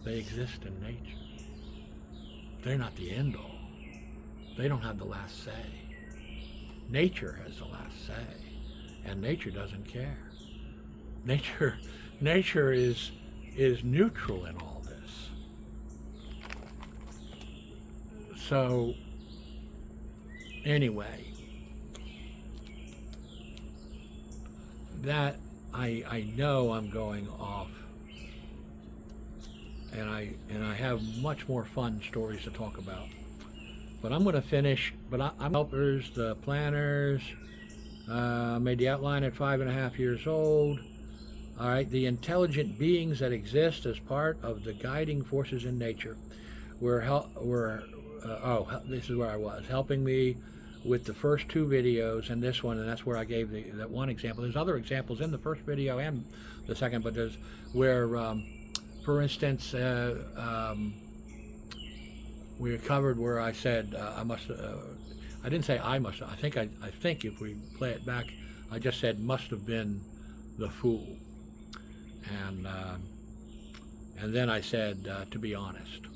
They exist in nature. They're not the end all. They don't have the last say. Nature has the last say, and nature doesn't care. Nature is neutral in all this. So anyway, that I know I'm going off, and I have much more fun stories to talk about. But I'm going to finish. But I'm helpers, the planners. Made the outline at 5.5 years old. All right, the intelligent beings that exist as part of the guiding forces in nature this is where I was, helping me with the first 2 videos and this one, and that's where I gave that one example. There's other examples in the first video and the second, but there's where, for instance, we covered where I said I didn't say I must. I think if we play it back, I just said must have been the fool, and then I said to be honest.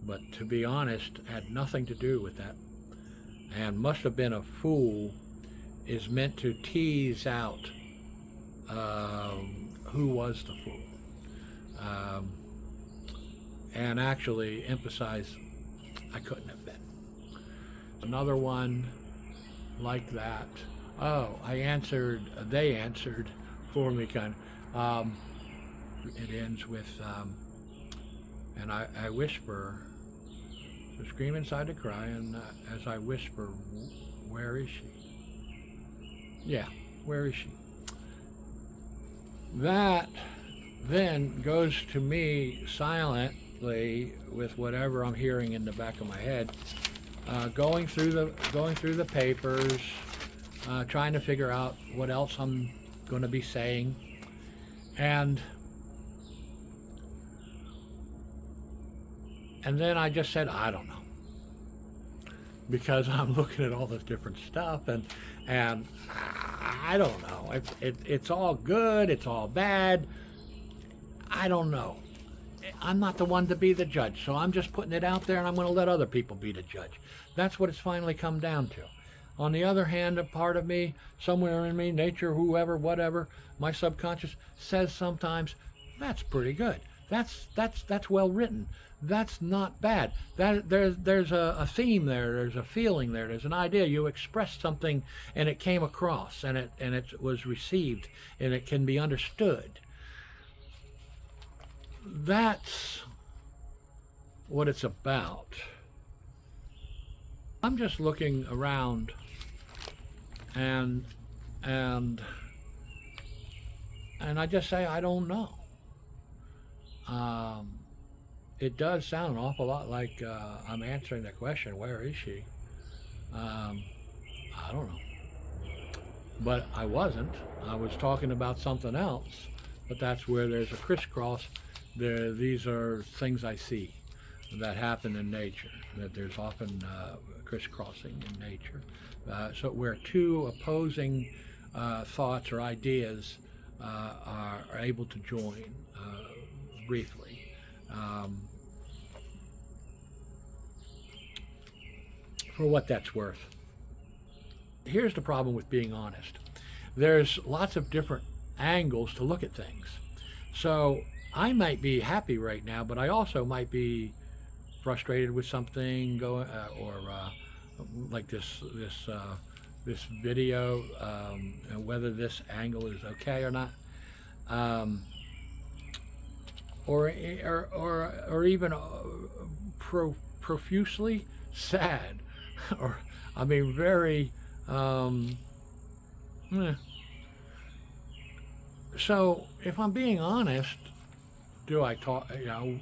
But to be honest had nothing to do with that, and must have been a fool is meant to tease out who was the fool, and actually emphasize I couldn't have been. Another one like that. Oh, they answered for me, kind of. It ends with, and I whisper, to scream inside to cry, and as I whisper, where is she? Yeah, where is she? That then goes to me silently with whatever I'm hearing in the back of my head, going through the papers, trying to figure out what else I'm going to be saying, and then I just said, I don't know, because I'm looking at all this different stuff, and I don't know. It's all good, it's all bad. I don't know. I'm not the one to be the judge, so I'm just putting it out there, and I'm going to let other people be the judge. That's what it's finally come down to. On the other hand, a part of me, somewhere in me, nature, whoever, whatever, my subconscious says sometimes, that's pretty good. That's well written. That's not bad. There's a theme there. There's a feeling there. There's an idea. You expressed something, and it came across, and it was received, and it can be understood. That's what it's about. I'm just looking around, and I just say I don't know. It does sound an awful lot like I'm answering the question, where is she? I don't know. But I wasn't. I was talking about something else, but that's where there's a crisscross. These are things I see that happen in nature, that there's often crisscrossing in nature. So where 2 opposing thoughts or ideas are able to join briefly. For what that's worth. Here's the problem with being honest. There's lots of different angles to look at things. So I might be happy right now, but I also might be frustrated with something going, or like this video, and whether this angle is okay or not, or even profusely sad, or I mean very. So if I'm being honest, do I talk? You know,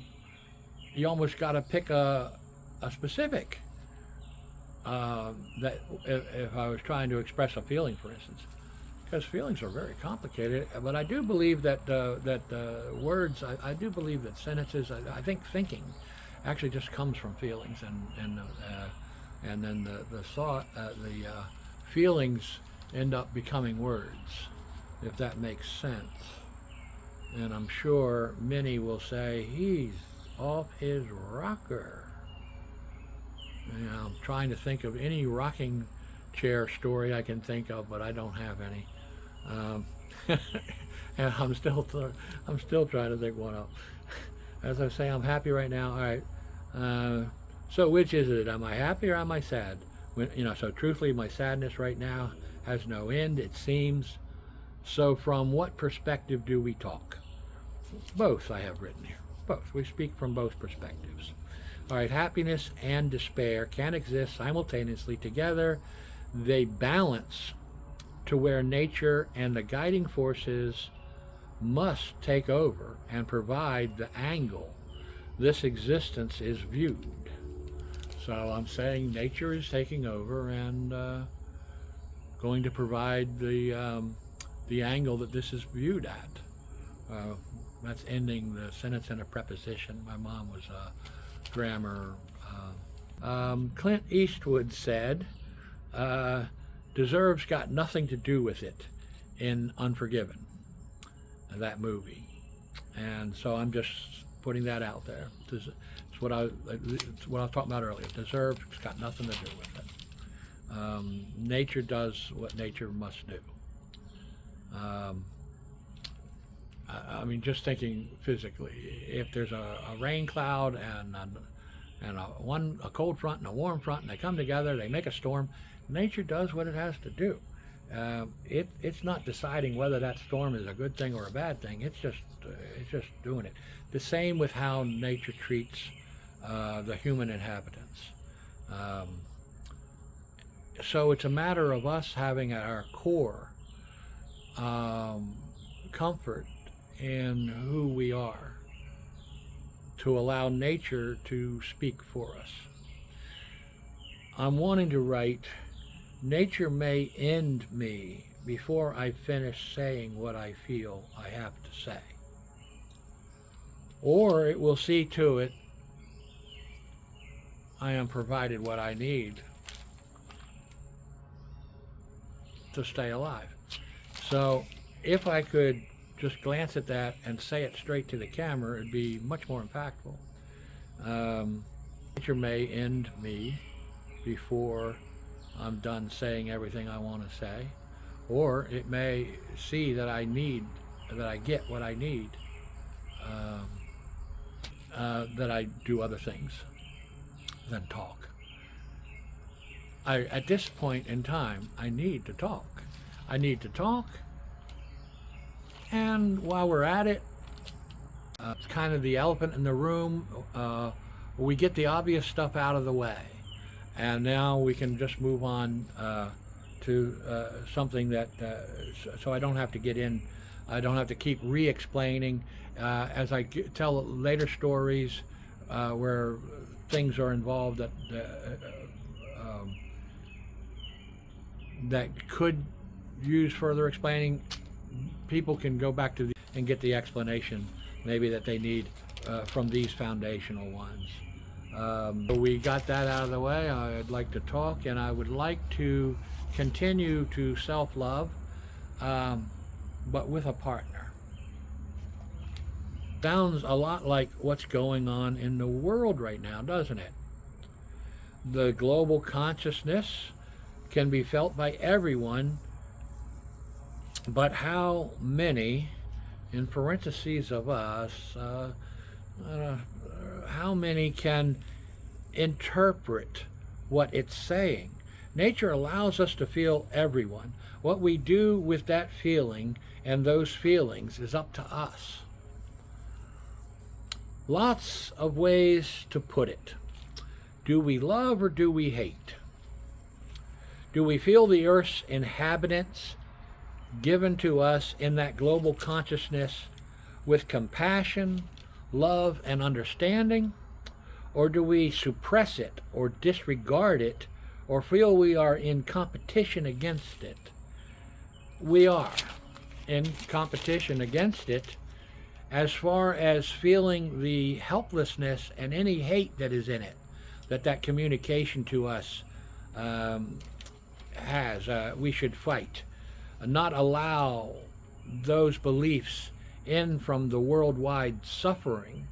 you almost got to pick a specific. That if I was trying to express a feeling, for instance, because feelings are very complicated. But I do believe that words. I do believe that sentences. I think thinking actually just comes from feelings, and then the thought, the feelings end up becoming words, if that makes sense. And I'm sure many will say he's off his rocker. I'm trying to think of any rocking chair story I can think of, but I don't have any. Um, and I'm still trying to think one up. As I say, I'm happy right now. All right. So which is it? Am I happy or am I sad? So truthfully, my sadness right now has no end, it seems. So from what perspective do we talk? Both, I have written here. Both. We speak from both perspectives. All right, happiness and despair can exist simultaneously together. They balance to where nature and the guiding forces must take over and provide the angle this existence is viewed. So I'm saying nature is taking over and going to provide the angle that this is viewed at. That's ending the sentence in a preposition. My mom was a grammar. Clint Eastwood said, deserves got nothing to do with it in Unforgiven, that movie. And so I'm just putting that out there. It's what I was talking about earlier. Deserves got nothing to do with it. Nature does what nature must do. I mean, just thinking physically, if there's a rain cloud and a cold front and a warm front, and they come together, they make a storm. Nature does what it has to do. It's not deciding whether that storm is a good thing or a bad thing. It's just doing it. The same with how nature treats the human inhabitants. So it's a matter of us having at our core comfort in who we are, to allow nature to speak for us. I'm wanting to write, nature may end me before I finish saying what I feel I have to say. Or it will see to it I am provided what I need to stay alive. So if I could just glance at that and say it straight to the camera, it'd be much more impactful. Nature may end me before I'm done saying everything I want to say, or it may see that I get what I need, that I do other things than talk. At this point in time, I need to talk. And while we're at it, it's kind of the elephant in the room. We get the obvious stuff out of the way, and now we can just move on to something that, so I don't have to get in, I don't have to keep re-explaining as I tell later stories where things are involved that could use further explaining. People can go back to and get the explanation maybe that they need from these foundational ones. We got that out of the way. I'd like to talk, and I would like to continue to self-love, but with a partner. Sounds a lot like what's going on in the world right now, doesn't it? The global consciousness can be felt by everyone, but how many, in parentheses of us, how many can interpret what it's saying? Nature allows us to feel everyone. What we do with that feeling and those feelings is up to us. Lots of ways to put it. Do we love or do we hate? Do we feel the Earth's inhabitants given to us in that global consciousness with compassion, love, and understanding? Or do we suppress it or disregard it or feel we are in competition against it? We are in competition against it as far as feeling the helplessness and any hate that is in it, that communication to us has. We should fight, not allow those beliefs in from the worldwide suffering,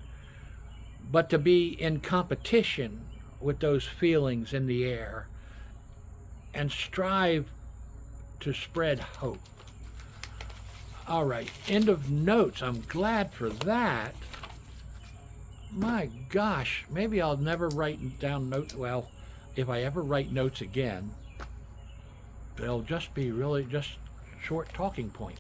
but to be in competition with those feelings in the air and strive to spread hope. All right, end of notes. I'm glad for that. My gosh, maybe I'll never write down notes. Well, if I ever write notes again, they'll just be really just short talking points.